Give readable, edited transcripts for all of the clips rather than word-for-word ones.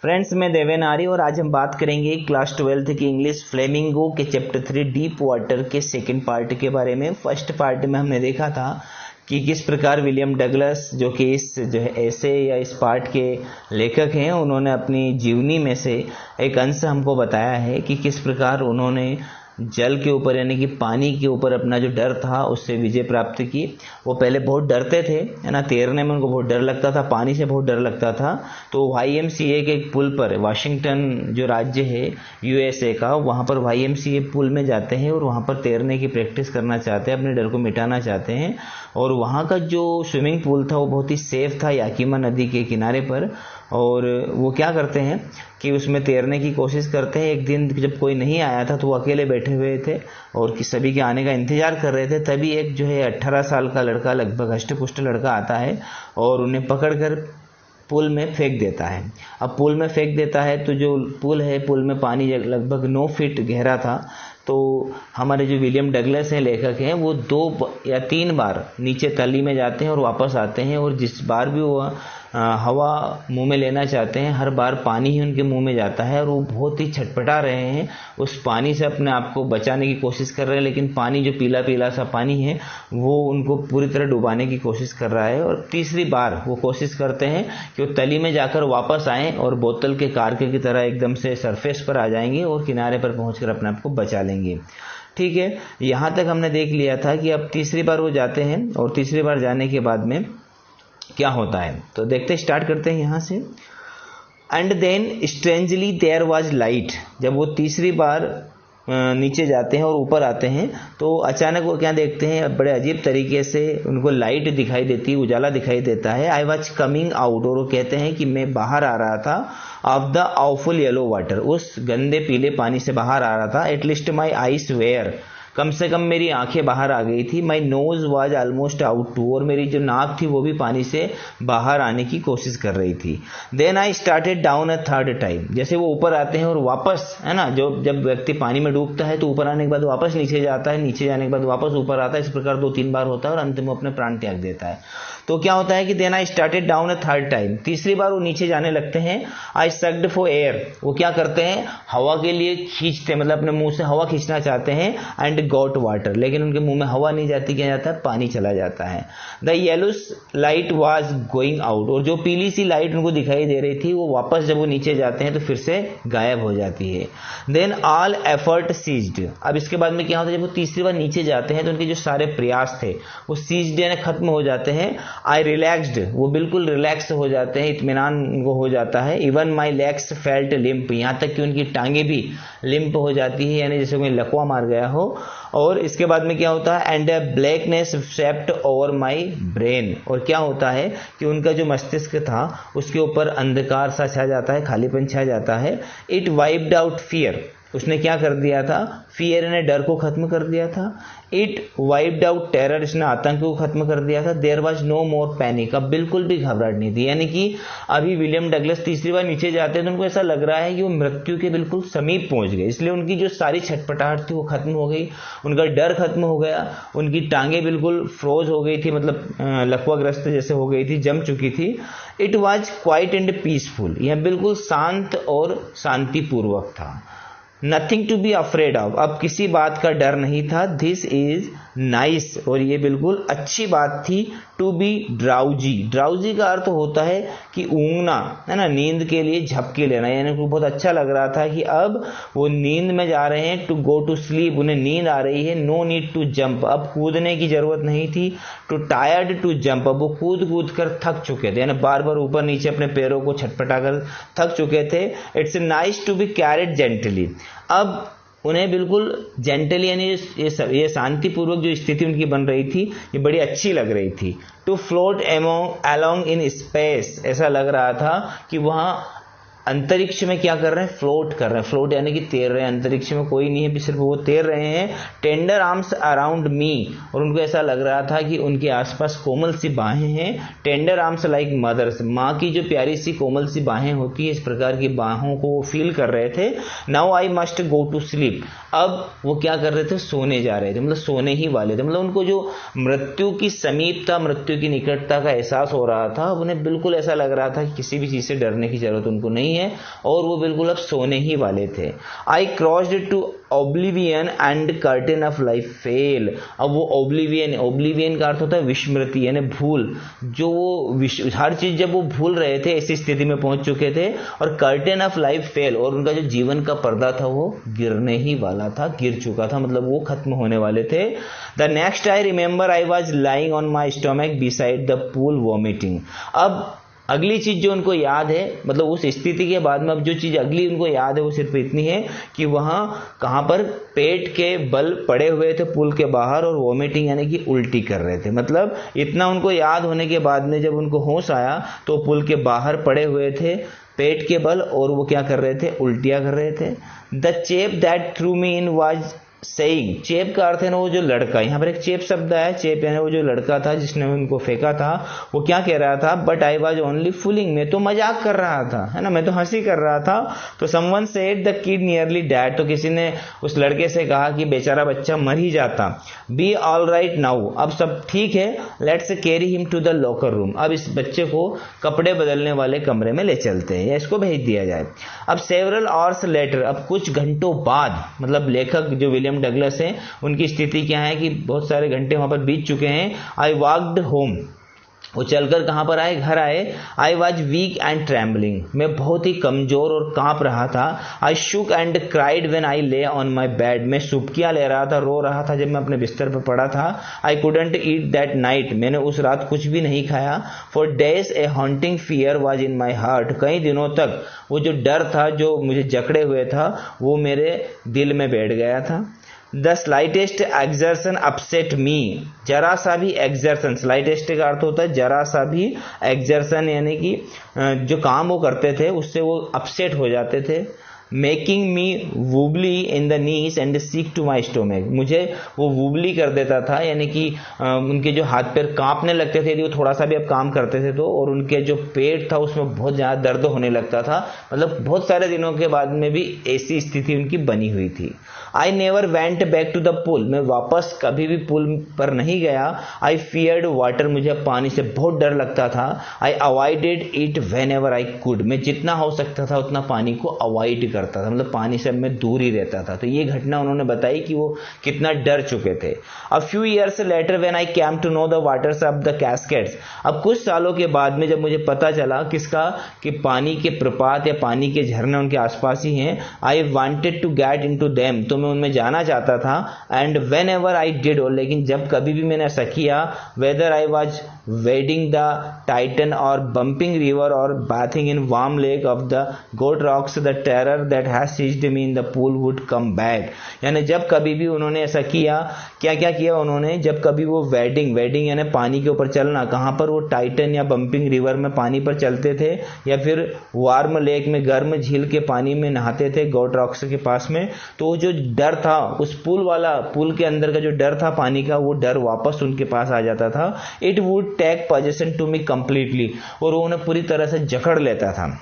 Friends, मैं देवेन आर्य और आज हम बात करेंगे क्लास 12th की इंग्लिश फ्लेमिंगो के चैप्टर 3 डीप वाटर के सेकंड पार्ट के बारे में। फर्स्ट पार्ट में हमने देखा था कि किस प्रकार विलियम डगलस जो कि इस जो है ऐसे या इस पार्ट के लेखक हैं, उन्होंने अपनी जीवनी में से एक अंश हमको बताया है कि किस प्रकार उन्होंने जल के ऊपर यानी कि पानी के ऊपर अपना जो डर था उससे विजय प्राप्त की। वो पहले बहुत डरते थे, है ना, तैरने में उनको बहुत डर लगता था, पानी से बहुत डर लगता था। तो YMCA के एक पुल पर, वाशिंगटन जो राज्य है USA का, वहाँ पर YMCA पुल में जाते हैं और वहाँ पर तैरने की प्रैक्टिस करना चाहते हैं, अपने डर को मिटाना चाहते हैं। और वहाँ का जो स्विमिंग पूल था वो बहुत ही सेफ था, याकीमा नदी के किनारे पर। और वो क्या करते हैं कि उसमें तैरने की कोशिश करते हैं। एक दिन जब कोई नहीं आया था तो वो अकेले बैठे हुए थे और सभी के आने का इंतजार कर रहे थे। तभी एक जो है 18 साल का लड़का, लगभग हष्ट-पुष्ट लड़का आता है और उन्हें पकड़कर पुल में फेंक देता है। अब पुल में फेंक देता है तो जो पुल है, पुल में पानी लगभग 9 फीट गहरा था। तो हमारे जो विलियम डगलस हैं, लेखक हैं, वो 2 या 3 बार नीचे तली में जाते हैं और वापस आते हैं। और जिस बार भी वो हवा मुंह में लेना चाहते हैं, हर बार पानी ही उनके मुंह में जाता है और वो बहुत ही छटपटा रहे हैं, उस पानी से अपने आप को बचाने की कोशिश कर रहे हैं। लेकिन पानी जो पीला पीला सा पानी है वो उनको पूरी तरह डुबाने की कोशिश कर रहा है। और तीसरी बार वो कोशिश करते हैं कि वो तली में जाकर वापस आएँ और बोतल के कारके की तरह एकदम से सरफेस पर आ जाएंगे और किनारे पर पहुंचकर अपने आप को बचा लेंगे। ठीक है, यहाँ तक हमने देख लिया था कि अब तीसरी बार वो जाते हैं और तीसरी बार जाने के बाद में क्या होता है तो देखते स्टार्ट करते हैं यहाँ से। And then strangely there was light. जब वो तीसरी बार नीचे जाते हैं और ऊपर आते हैं तो अचानक वो क्या देखते हैं, बड़े अजीब तरीके से उनको लाइट दिखाई देती है, उजाला दिखाई देता है। आई वाज कमिंग आउट, और वो कहते हैं कि मैं बाहर आ रहा था, of the awful yellow water, उस गंदे पीले पानी से बाहर आ रहा था। एटलीस्ट माई आईज वेयर, कम से कम मेरी आंखें बाहर आ गई थी। My nose was almost out too, और मेरी जो नाक थी वो भी पानी से बाहर आने की कोशिश कर रही थी। Then I started down a third time. जैसे वो ऊपर आते हैं और वापस, है ना, जो जब व्यक्ति पानी में डूबता है तो ऊपर आने के बाद वापस नीचे जाता है, नीचे जाने के बाद वापस ऊपर आता है। इस प्रकार 2-3 बार होता है और अंत में अपने प्राण त्याग देता है। तो क्या होता है कि then I started down a third time, तीसरी बार वो नीचे जाने लगते हैं। आई सक्ड फॉर एयर, वो क्या करते हैं, हवा के लिए खींचते हैं, मतलब अपने मुंह से हवा खींचना चाहते हैं। एंड गॉट वाटर, लेकिन उनके मुंह में हवा नहीं जाती, क्या जाता है, पानी चला जाता है। The yellow light was going out, और जो पीली सी लाइट उनको दिखाई दे रही थी वो वापस जब वो नीचे जाते हैं तो फिर से गायब हो जाती है। Then all effort ceased. अब इसके बाद में क्या होता है, जब वो तीसरी बार नीचे जाते हैं तो उनके जो सारे प्रयास थे वो सीज्ड यानी खत्म हो जाते हैं। आई रिलैक्स्ड, वो बिल्कुल रिलैक्स हो जाते हैं, इत्मीनान उनको हो जाता है। Even my legs felt limp, यहाँ तक कि उनकी टांगे भी लिम्प हो जाती है, यानी जैसे कोई लकवा मार गया हो। और इसके बाद में क्या होता है, and blackness swept over my brain, और क्या होता है कि उनका जो मस्तिष्क था उसके ऊपर अंधकार सा छा जाता है, खालीपन छा जाता है। इट वाइप्ड आउट फियर, उसने क्या कर दिया था, फियर ने डर को खत्म कर दिया था। इट वाइप्ड आउट टेरर, इसने आतंक को खत्म कर दिया था। There was no more panic, अब बिल्कुल भी घबराहट नहीं थी। यानी कि अभी विलियम डगलस तीसरी बार नीचे जाते हैं तो उनको ऐसा लग रहा है कि वो मृत्यु के बिल्कुल समीप पहुंच गए, इसलिए उनकी जो सारी छटपटाहट थी वो खत्म हो गई, उनका डर खत्म हो गया, उनकी टांगे बिल्कुल फ्रोज हो गई थी, मतलब लकवाग्रस्त जैसे हो गई थी, जम चुकी थी। It was quiet and peaceful, यह बिल्कुल शांत और शांतिपूर्वक था। Nothing to be afraid of, अब किसी बात का डर नहीं था। दिस इज नाइस, और ये बिल्कुल अच्छी बात थी। टू बी ड्राउजी, ड्राउजी का अर्थ होता है कि ऊँघना, है ना, नींद के लिए झपकी लेना, यानी उनको बहुत अच्छा लग रहा था कि अब वो नींद में जा रहे हैं। टू गो टू स्लीप, उन्हें नींद आ रही है। नो नीड टू जंप, अब कूदने की जरूरत नहीं थी। टू टायर्ड टू जंप, अब वो कूद कूद कर थक चुके थे, यानी बार बार ऊपर नीचे अपने पैरों को छटपटा कर थक चुके थे। It's nice to be carried gently, अब उन्हें बिल्कुल जेंटली यानी ये शांतिपूर्वक जो स्थिति उनकी बन रही थी ये बड़ी अच्छी लग रही थी। To float along in space, ऐसा लग रहा था कि वहाँ अंतरिक्ष में क्या कर रहे हैं, फ्लोट कर रहे हैं। फ्लोट यानी कि तैर रहे हैं, अंतरिक्ष में कोई नहीं है, सिर्फ वो तैर रहे हैं। टेंडर आर्म्स अराउंड मी, और उनको ऐसा लग रहा था कि उनके आसपास कोमल सी बाहें हैं। टेंडर आर्म्स लाइक मदर्स, माँ की जो प्यारी सी कोमल सी बाहें होती है, इस प्रकार की बाहों को वो फील कर रहे थे। Now I must go to sleep, अब वो क्या कर रहे थे, सोने जा रहे थे, मतलब सोने ही वाले थे। मतलब उनको जो मृत्यु की समीपता, मृत्यु की निकटता का एहसास हो रहा था, उन्हें बिल्कुल ऐसा लग रहा था कि किसी भी चीज से डरने की जरूरत उनको नहीं है। है और वो बिल्कुल अब सोने ही वाले थे। I crossed to oblivion and curtain of life fell. अब वो ओब्लिवियन का अर्थ होता है विस्मृति यानी भूल, जो वो हर चीज जब वो भूल रहे थे ऐसी स्थिति में पहुंच चुके थे, और कर्टेन ऑफ लाइफ फेल, और उनका जो जीवन का पर्दा था वो गिरने ही वाला था, गिर चुका था, मतलब वो खत्म होने वाले थे। The next I remember I was lying on my stomach beside the pool vomiting. अब अगली चीज जो उनको याद है, मतलब उस स्थिति के बाद में अब जो चीज अगली उनको याद है वो सिर्फ इतनी है कि वहां कहां पर पेट के बल पड़े हुए थे पुल के बाहर और वॉमिटिंग यानी कि उल्टी कर रहे थे। मतलब इतना उनको याद होने के बाद में जब उनको होश आया तो पुल के बाहर पड़े हुए थे पेट के बल और वो क्या कर रहे थे, उल्टियां कर रहे थे। The chap that threw me in was saying, chap का अर्थ है ना वो जो लड़का, यहाँ पर एक चेप शब्द है, चेप यानी वो जो लड़का था जिसने उनको फेंका था, वो क्या कह रहा था, but I was only fooling, मैं तो मजाक कर रहा था, है ना, मैं तो हंसी कर रहा था। तो someone said the kid nearly dad, तो किसी ने उस लड़के से कहा कि बेचारा बच्चा मर ही जाता। बी ऑल राइट नाउ, अब सब ठीक है, let's carry him to the locker room, अब इस बच्चे को कपड़े बदलने वाले कमरे में ले चलते हैं या इसको भेज दिया जाए। अब सेवरल आवर्स लेटर, अब कुछ घंटों बाद, मतलब लेखक जो विलियम डगलस हैं उनकी स्थिति क्या है कि बहुत सारे घंटे वहां पर बीत चुके हैं। आई वॉक्ड होम, वो चलकर कहां पर आए, घर आए। I was weak and trembling, मैं बहुत ही कमजोर और कांप रहा था। आई शुक एंड क्राइड व्हेन आई ले ऑन माई बेड, मैं सुबकियां ले रहा था, रो रहा था जब मैं अपने बिस्तर पर पड़ा था। I couldn't eat that night, मैंने उस रात कुछ भी नहीं खाया। For days A haunting fear was in my heart, कई दिनों तक वो जो डर था जो मुझे जकड़े हुए था वो मेरे दिल में बैठ गया था। द स्लाइटेस्ट एक्सर्शन अपसेट मी, जरा सा भी एक्सर्शन, स्लाइटेस्ट का अर्थ होता है जरा सा भी एक्सर्शन, यानी कि जो काम वो करते थे उससे वो अपसेट हो जाते थे। Making me wobbly in the knees and sick to my stomach, मुझे वो वूबली कर देता था, यानी कि उनके जो हाथ पैर कांपने लगते थे यदि वो थोड़ा सा भी अब काम करते थे तो, और उनके जो पेट था उसमें बहुत ज़्यादा दर्द होने लगता था। मतलब बहुत सारे दिनों के बाद में भी ऐसी स्थिति उनकी बनी हुई थी। I never went back to the pool, मैं वापस कभी भी पुल पर नहीं गया। आई फियर्ड वाटर, मुझे पानी से बहुत डर लगता था। I avoided it whenever I could, मैं जितना हो सकता था उतना पानी को अवॉइड करता था, मतलब पानी से मैं दूर ही रहता था। तो ये घटना उन्होंने बताई कि वो कितना डर चुके थे। A few years later when I came to know the waters of the Cascades, अब कुछ सालों के बाद में जब मुझे पता चला किसका, कि पानी के प्रपात या पानी के झरने उनके आसपास ही हैं। I wanted to get into them, तो मैं उनमें जाना चाहता था। And whenever I did, और लेकिन जब कभी भी मैंने ऐसा किया, whether I was wading the Tieton और बम्पिंग रिवर और bathing in warm lake of the Goat Rocks, the terror that has seized me in the pool would come back, यानी जब कभी भी उन्होंने ऐसा किया, क्या क्या किया उन्होंने, जब कभी वो वेडिंग यानी पानी के ऊपर चलना, कहां पर, वो टाइटन या बम्पिंग रिवर में पानी पर चलते थे, या फिर वार्म लेक में गर्म झील के पानी में नहाते थे गोट रॉक्स के पास में। तो जो डर था उस पुल के अंदर का जो डर था पानी का, वो डर वापस उनके पास आ जाता था। It would take possession to me completely, और वो उन्हें पूरी तरह से जकड़ लेता था।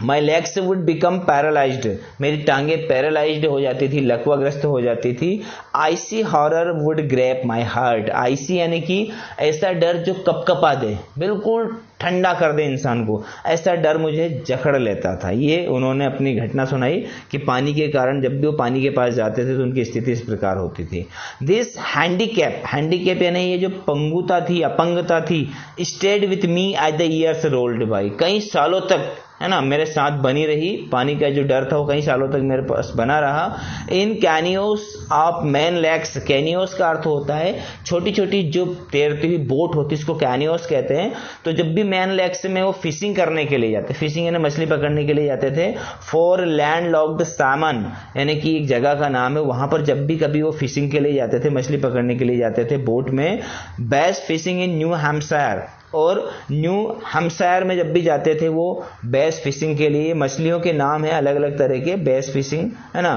My legs would become paralysed, मेरी टांगे पैरालाइज्ड हो जाती थी, लकवाग्रस्त हो जाती थी। IC horror would grab my heart, IC यानी कि ऐसा डर जो कपकपा दे, बिल्कुल ठंडा कर दे इंसान को, ऐसा डर मुझे जकड़ लेता था। ये उन्होंने अपनी घटना सुनाई कि पानी के कारण जब भी वो पानी के पास जाते थे तो उनकी स्थिति इस प्रकार होती थी। दिस हैंडीकैप यानी ये जो पंगुता थी, अपंगता थी, stayed with me as the years rolled by, कई सालों तक, है ना, मेरे साथ बनी रही। पानी का जो डर था वो कई सालों तक मेरे पास बना रहा। इन कैनियोस ऑफ मैन लेक्स, कैनियोस का अर्थ होता है छोटी छोटी जो तैरती हुई बोट होती है, इसको कैनियोस कहते हैं। तो जब भी मैन लेक्स में वो फिशिंग करने के लिए जाते, फिशिंग यानी मछली पकड़ने के लिए जाते थे, फॉर लैंड लॉक्ड सामन यानी कि एक जगह का नाम है, वहां पर जब भी कभी वो फिशिंग के लिए जाते थे, मछली पकड़ने के लिए जाते थे बोट में। Best fishing in new Hampshire, और न्यू हैम्पशायर में जब भी जाते थे वो बेस फिशिंग के लिए, मछलियों के नाम है अलग अलग तरह के, बेस फिशिंग, है ना।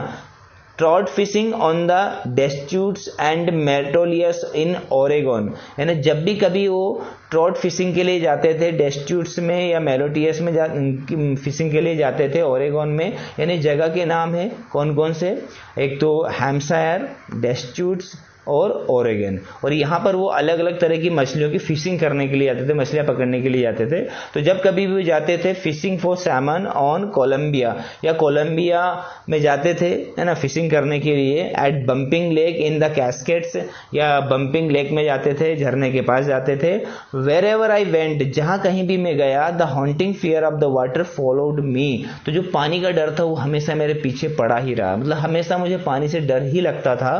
Trout fishing on the Deschutes and Metolius in Oregon, यानी जब भी कभी वो ट्रॉट फिशिंग के लिए जाते थे डेस्ट्यूट्स में या मेलोटियस में फिशिंग के लिए जाते थे, ओरेगन में, यानी जगह के नाम है कौन कौन से, एक तो हैम्पशायर, डेस्ट्यूट्स, और ओरेगन। और यहाँ पर वो अलग अलग तरह की मछलियों की फिशिंग करने के लिए जाते थे, मछलियां पकड़ने के लिए जाते थे। तो जब कभी भी जाते थे fishing for salmon on Columbia, या कोलंबिया में जाते थे, है ना, फिशिंग करने के लिए, at Bumping Lake in the Cascades, या बम्पिंग लेक में जाते थे, झरने के पास जाते थे। वेर एवर आई वेंट, जहां कहीं भी मैं गया, the haunting fear of the water followed me, तो जो पानी का डर था वो हमेशा मेरे पीछे पड़ा ही रहा, मतलब हमेशा मुझे पानी से डर ही लगता था।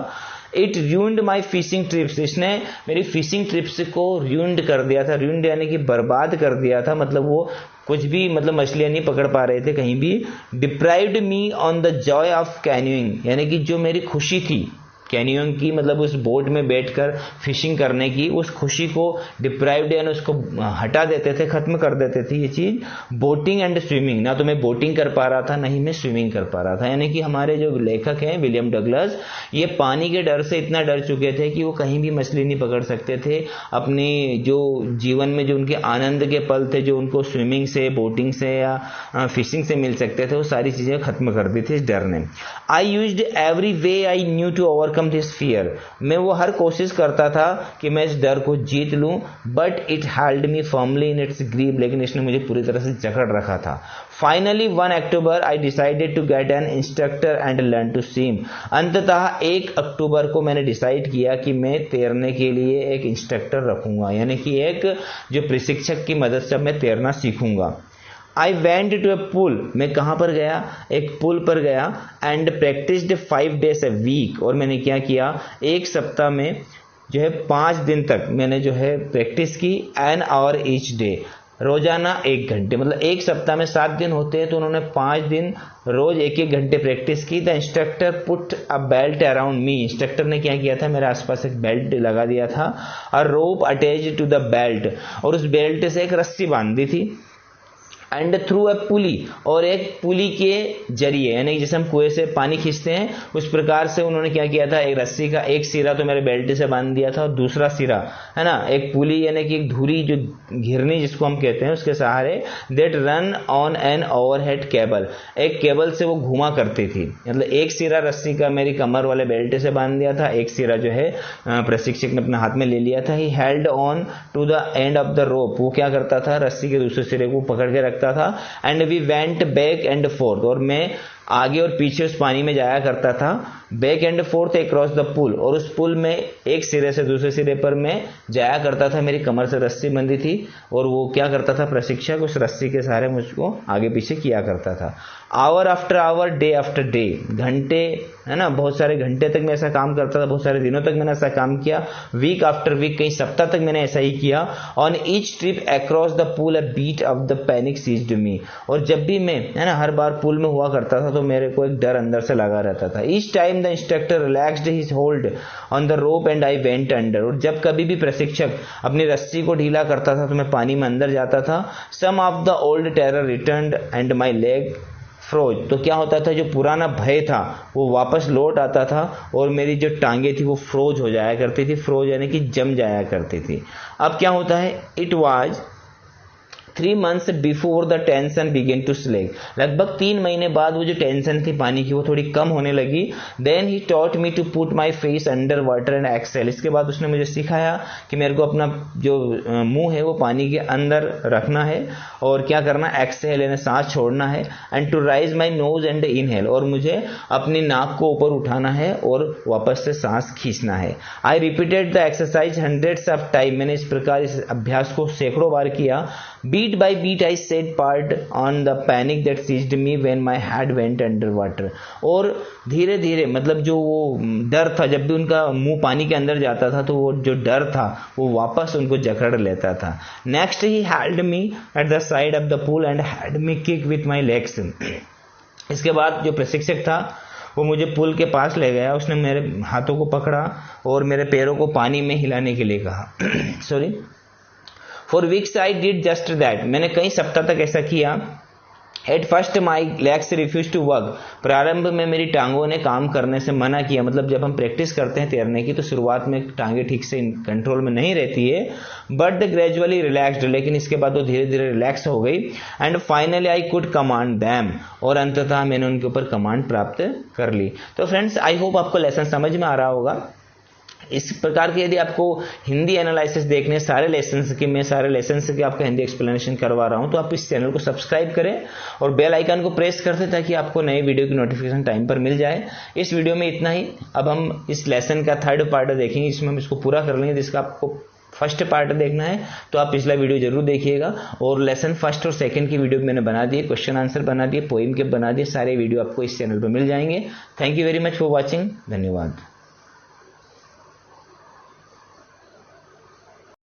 It ruined my fishing trips, इसने मेरी फिशिंग ट्रिप्स को ruined कर दिया था। ruined यानी कि बर्बाद कर दिया था, मतलब वो कुछ भी मतलब मछलियां नहीं पकड़ पा रहे थे कहीं भी। Deprived me on the joy of canoeing, यानी कि जो मेरी खुशी थी कैनियोंग की, मतलब उस बोट में बैठकर फिशिंग करने की, उस खुशी को डिप्राइव्ड यानी उसको हटा देते थे, खत्म कर देते थे ये चीज। बोटिंग एंड स्विमिंग, ना तो मैं बोटिंग कर पा रहा था ना ही मैं स्विमिंग कर पा रहा था। यानी कि हमारे जो लेखक हैं विलियम डगलस, ये पानी के डर से इतना डर चुके थे कि वो कहीं भी मछली नहीं पकड़ सकते थे। अपने जो जीवन में जो उनके आनंद के पल थे, जो उनको स्विमिंग से, बोटिंग से या फिशिंग से मिल सकते थे, वो सारी चीजें खत्म कर दी थी इस डर ने। I used every way I knew to overcome this fear, मैं वो हर कोशिश करता था कि मैं इस डर को जीत लूं, but it held me firmly in its grip, लेकिन इसने मुझे पूरी तरह से जकड़ रखा था। Finally 1 October I decided to get an instructor and learn to swim, अंततः 1 अक्टूबर को मैंने डिसाइड किया कि मैं तैरने के लिए एक इंस्ट्रक्टर रखूंगा, यानी कि एक जो प्रशिक्षक की मदद से मैं तैरना सीखूंगा। आई वेंट टू ए पुल, मैं कहाँ पर गया, एक पुल पर गया, and practised 5 days a week, और मैंने क्या किया, एक सप्ताह में जो है 5 दिन तक मैंने जो है प्रैक्टिस की, एन आवर ईच डे, रोजाना 1 घंटे, मतलब एक सप्ताह में 7 दिन होते हैं तो उन्होंने 5 दिन रोज 1-1 घंटे प्रैक्टिस की। The instructor put a belt around me, instructor ने क्या किया था, मेरे आसपास एक बेल्ट लगा दिया था, और रोप अटैच्ड टू द बेल्ट, और उस बेल्ट से एक रस्सी बांध दी थी, एंड थ्रू ए पुली, और एक पुली के जरिए, यानी जैसे हम कुएं से पानी खींचते हैं उस प्रकार से उन्होंने क्या किया था, एक रस्सी का एक सिरा तो मेरे बेल्ट से बांध दिया था, और दूसरा सिरा है ना एक पुली यानी कि एक धुरी जो घिरनी जिसको हम कहते हैं उसके सहारे, that run on an overhead cable, एक केबल से वो घुमा करती थी। मतलब एक सिरा रस्सी का मेरी कमर वाले बेल्ट से बांध दिया था, एक सिरा जो है प्रशिक्षक ने अपने हाथ में ले लिया था। He held on to the end of the rope, वो क्या करता था, रस्सी के दूसरे सिरे को पकड़ के रखता था। And we went back and forth, और मैं आगे और पीछे उस पानी में जाया करता था, back and forth across the pool, और उस पुल में एक सिरे से दूसरे सिरे पर मैं जाया करता था, मेरी कमर से रस्सी बंधी थी, और वो क्या करता था प्रशिक्षक, उस रस्सी के सहारे मुझको आगे पीछे किया करता था। Hour after hour, day after day, घंटे है ना, बहुत सारे घंटे तक मैं ऐसा काम करता था, बहुत सारे दिनों तक मैंने ऐसा काम किया। वीक आफ्टर वीक, कई सप्ताह तक मैंने ऐसा ही किया। On each trip across the pool a bit of the panic seized me, और जब भी मैं है ना हर बार पुल में हुआ करता था तो मेरे को एक डर अंदर से लगा रहता था। Each time the instructor relaxed his hold on the rope and I went under, और जब कभी भी प्रशिक्षक अपनी रस्सी को ढीला करता था तो मैं पानी में अंदर जाता था। Some of the old terror returned and my leg froze, तो क्या होता था, जो पुराना भय था वो वापस लौट आता था, और मेरी जो टांगे थी वो फ्रोज हो जाया करती थी, फ्रोज यानी कि जम जाया करती थी। अब क्या होता है, it was 3 months before the tension began to slack, लगभग 3 महीने बाद वो जो टेंशन थी पानी की वो थोड़ी कम होने लगी। Then he taught me to put my face under water and exhale, इसके बाद उसने मुझे सिखाया कि मेरे को अपना जो मुंह है वो पानी के अंदर रखना है, और क्या करना, एक्सेल यानी सांस छोड़ना है, and to raise my nose and inhale, और मुझे अपनी नाक को ऊपर उठाना है और वापस से सांस खींचना है। I repeated the exercise hundreds of time, मैंने इस प्रकार इस अभ्यास को सैकड़ों बार किया। Beat by beat I set part on the panic that seized me when my head went under water, और धीरे धीरे मतलब जो वो डर था, जब भी उनका मुंह पानी के अंदर जाता था तो वो जो डर था वो वापस उनको जकड़ लेता था। Next he held me at the side of the pool and had me kick with my legs, इसके बाद जो प्रशिक्षक था वो मुझे पुल के पास ले गया, उसने मेरे हाथों को पकड़ा और मेरे पैरों को पानी में हिलाने के लिए कहा। Sorry, for weeks I did just that, मैंने कई सप्ताह तक ऐसा किया। At first my legs refuse to work, प्रारंभ में मेरी टांगों ने काम करने से मना किया, मतलब जब हम प्रैक्टिस करते हैं तैरने की तो शुरुआत में टांगे ठीक से कंट्रोल में नहीं रहती है, बट द ग्रेजुअली रिलैक्स्ड, लेकिन इसके बाद वो धीरे धीरे रिलैक्स हो गई। And finally I could command them, और अंततः मैंने उनके ऊपर कमांड प्राप्त कर ली। तो फ्रेंड्स, आई होप आपको लेसन समझ में आ रहा होगा। इस प्रकार के यदि आपको हिंदी एनालिसिस देखने सारे लेसन्स के, मैं सारे लेसन्स के आपका हिंदी एक्सप्लेनेशन करवा रहा हूं, तो आप इस चैनल को सब्सक्राइब करें और बेल आइकन को प्रेस कर दें ताकि आपको नए वीडियो की नोटिफिकेशन टाइम पर मिल जाए। इस वीडियो में इतना ही। अब हम इस लेसन का थर्ड पार्ट देखेंगे, इसमें हम इसको पूरा कर लेंगे। जिसका आपको फर्स्ट पार्ट देखना है तो आप पिछला वीडियो जरूर देखिएगा। और लेसन फर्स्ट और सेकंड की वीडियो मैंने बना दिए, क्वेश्चन आंसर बना दिए, पोइम के बना दिए, सारे वीडियो आपको इस चैनल पर मिल जाएंगे। Thank you very much for watching. धन्यवाद।